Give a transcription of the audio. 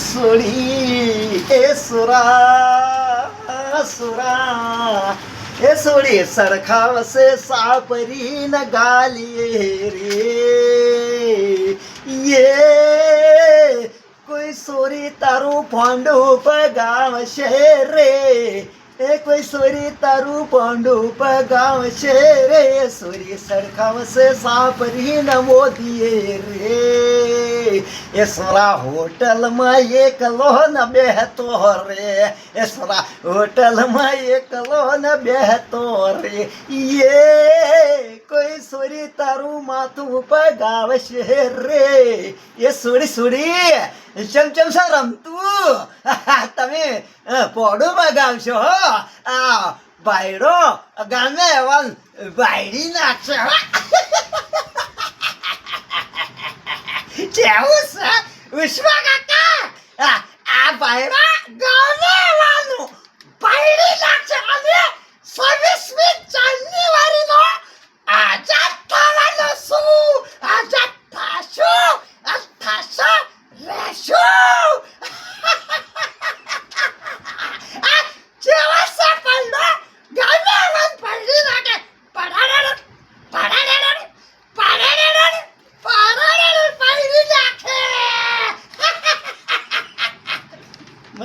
સોડી એ સુરા સુરા એ સોડી સરખાવશે સાપરી ન ગાલીએ રે યે કોઈ સોરી તારું ભોંડું પગાવશે રે એ કોઈ સોરી તારું ભોંડું પગાવશે રે સોરી સરખાવશે સાપરી ન મોદીએ રે એ સોરા હોટલમાં એકલો ન બેહતો રે એ સોરા હોટલમાં એકલો ન બેહતો રે યે કોઈ સોરી તારું માથું પગાવશે રે એ સોરી સોરી ચમચમ સા રમતું તમે પોડું પગાવશો હો આ બાયડો ગામે એવા બાયડી નાખશે કેવું છે વિશ્વા કાકા આ બાયડા ગામે એવાનું બાયડી નાખશે અને 26મી